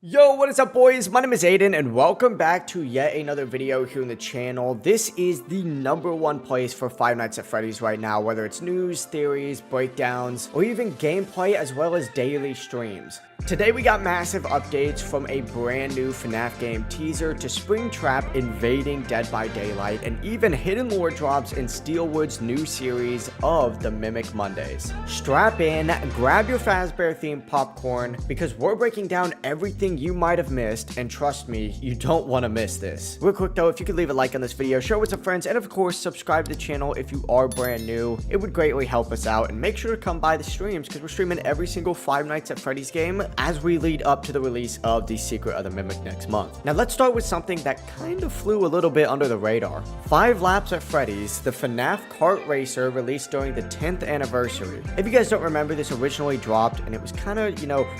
Yo, what is up, boys? My name is Aiden and welcome back to yet another video here on the channel. This is the #1 place for Five Nights at Freddy's right now, whether it's news, theories, breakdowns, or even gameplay as well as daily streams. Today we got massive updates from a brand new Fnaf game teaser to Springtrap invading Dead by Daylight and even hidden lore drops in Steelwood's new series of the Mimic Mondays. Strap in, grab your Fazbear themed popcorn because we're breaking down everything you might have missed, and trust me, you don't want to miss this. Real quick though, if you could leave a like on this video, share with some friends, and of course subscribe to the channel if you are brand new. It would greatly help us out, and make sure to come by the streams because we're streaming every single Five Nights at Freddy's game as we lead up to the release of the Secret of the Mimic next month. Now let's start with something that kind of flew a little bit under the radar. 5 Laps at Freddy's, the Fnaf kart racer released during the 10th anniversary. If you guys don't remember, this originally dropped and it was kind of,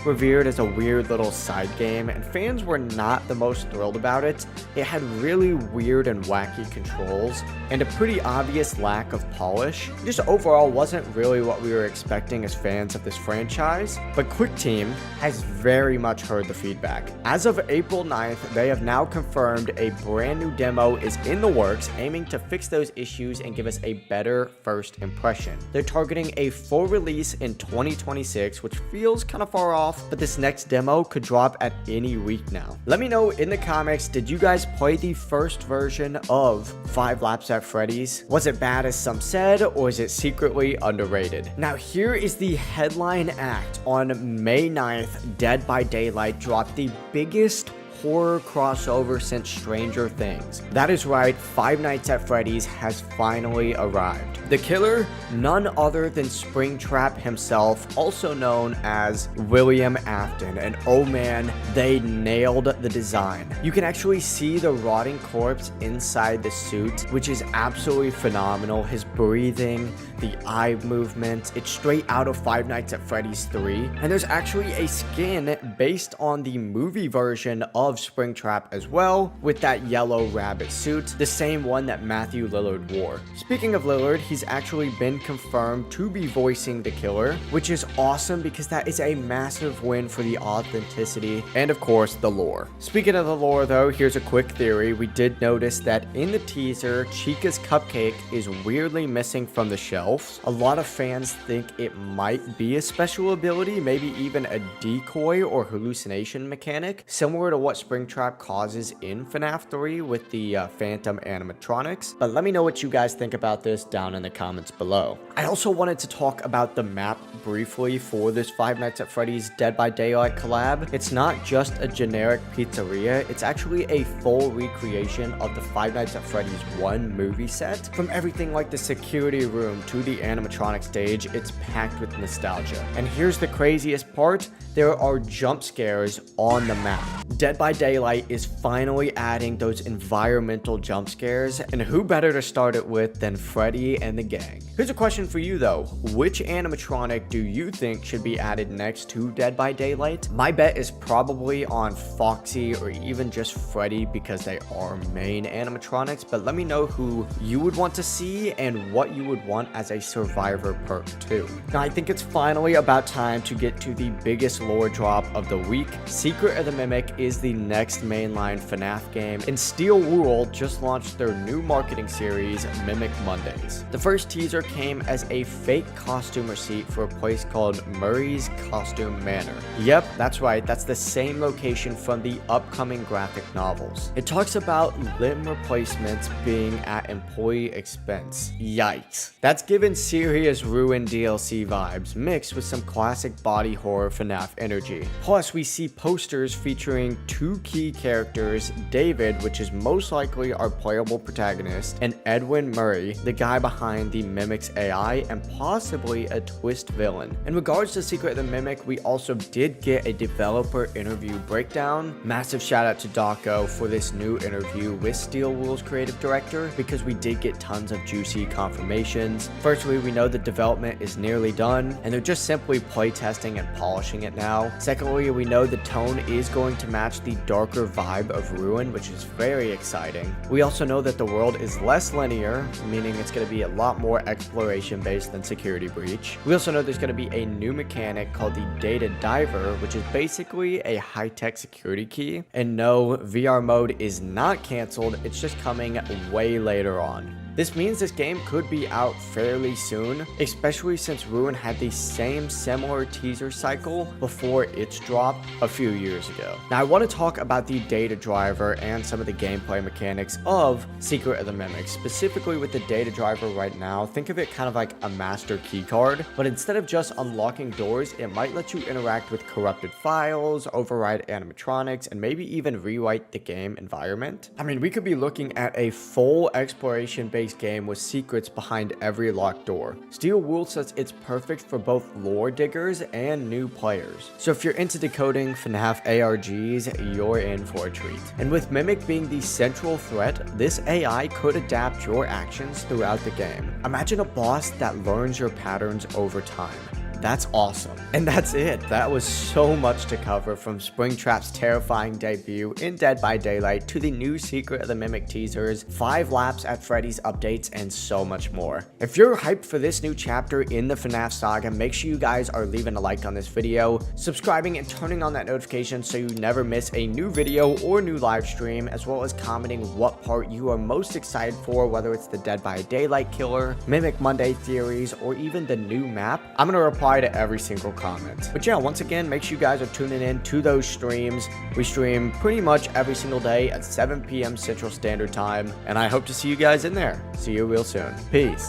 revered as a weird little side game, and fans were not the most thrilled about it. It had really weird and wacky controls and a pretty obvious lack of polish. Just overall wasn't really what we were expecting as fans of this franchise, but Quick Team has very much heard the feedback. As of April 9th, they have now confirmed a brand new demo is in the works, aiming to fix those issues and give us a better first impression. They're targeting a full release in 2026, which feels kind of far off, but this next demo could drop at any week now. Let me know in the comments, did you guys play the first version of 5 Laps at Freddy's? Was it bad as some said, or is it secretly underrated? Now here is the headline act. On May 9th, Dead by Daylight dropped the biggest horror crossover since Stranger Things. That is right, Five Nights at Freddy's has finally arrived. The killer, none other than Springtrap himself, also known as William Afton, and oh man, they nailed the design. You can actually see the rotting corpse inside the suit, which is absolutely phenomenal. His breathing, the eye movement, it's straight out of Five Nights at Freddy's 3, and there's actually a skin based on the movie version of Springtrap as well, with that yellow rabbit suit, the same one that Matthew Lillard wore. Speaking of Lillard, he's actually been confirmed to be voicing the killer, which is awesome because that is a massive win for the authenticity and of course the lore. Speaking of the lore though, here's a quick theory. We did notice that in the teaser, Chica's cupcake is weirdly missing from the shelves. A lot of fans think it might be a special ability, maybe even a decoy or hallucination mechanic, similar to what Springtrap causes in Fnaf 3 with the Phantom animatronics. But let me know what you guys think about this down in the comments below. I also wanted to talk about the map briefly for this Five Nights at Freddy's Dead by Daylight collab. It's not just a generic pizzeria, it's actually a full recreation of the Five Nights at Freddy's 1 movie set. From everything like the security room to the animatronic stage, it's packed with nostalgia. And here's the craziest part, there are jump scares on the map. Dead by Daylight is finally adding those environmental jump scares, and who better to start it with than Freddy and the gang? Here's a question for you though, which animatronic do you think should be added next to Dead by Daylight? My bet is probably on Foxy or even just Freddy because they are main animatronics, but let me know who you would want to see and what you would want as a survivor perk too. Now I think it's finally about time to get to the biggest lore drop of the week. Secret of the Mimic is the next mainline Fnaf game, and Steel Wool just launched their new marketing series, Mimic Mondays. The first teaser came as a fake costume receipt for a place called Murray's Costume Manor. Yep, that's right, that's the same location from the upcoming graphic novels. It talks about limb replacements being at employee expense. Yikes. That's given serious Ruin DLC vibes, mixed with some classic body horror Fnaf energy. Plus, we see posters featuring 2 key characters, David, which is most likely our playable protagonist, and Edwin Murray, the guy behind the Mimic's AI and possibly a twist villain. In regards to Secret of the Mimic, we also did get a developer interview breakdown. Massive shout out to Daco for this new interview with Steel Wool's creative director because we did get tons of juicy confirmations. Firstly, we know the development is nearly done, and they're just simply playtesting and polishing it now. Secondly, we know the tone is going to match the darker vibe of Ruin, which is very exciting. We also know that the world is less linear, meaning it's going to be a lot more exploration based than Security Breach. We also know there's going to be a new mechanic called the Data Diver, which is basically a high-tech security key. And no, VR mode is not canceled, it's just coming way later on. This means this game could be out fairly soon, especially since Ruin had the same similar teaser cycle before its drop a few years ago. Now I want to talk about the data driver and some of the gameplay mechanics of Secret of the Mimic. Specifically with the data driver right now, think of it kind of like a master key card, but instead of just unlocking doors, it might let you interact with corrupted files, override animatronics, and maybe even rewrite the game environment. I mean, we could be looking at a full exploration-based game with secrets behind every locked door. Steel Wool says it's perfect for both lore diggers and new players. So if you're into decoding Fnaf ARGs, you're in for a treat. And with Mimic being the central threat, this AI could adapt your actions throughout the game. Imagine a boss that learns your patterns over time. That's awesome. And that's it. That was so much to cover, from Springtrap's terrifying debut in Dead by Daylight to the new Secret of the Mimic teasers, 5 laps at Freddy's updates, and so much more. If you're hyped for this new chapter in the Fnaf saga, make sure you guys are leaving a like on this video, subscribing, and turning on that notification so you never miss a new video or new live stream, as well as commenting what part you are most excited for, whether it's the Dead by Daylight killer, Mimic Monday theories, or even the new map. I'm gonna reply to every single comment. But yeah, once again, make sure you guys are tuning in to those streams. We stream pretty much every single day at 7 p.m. Central Standard Time, and I hope to see you guys in there. See you real soon. Peace.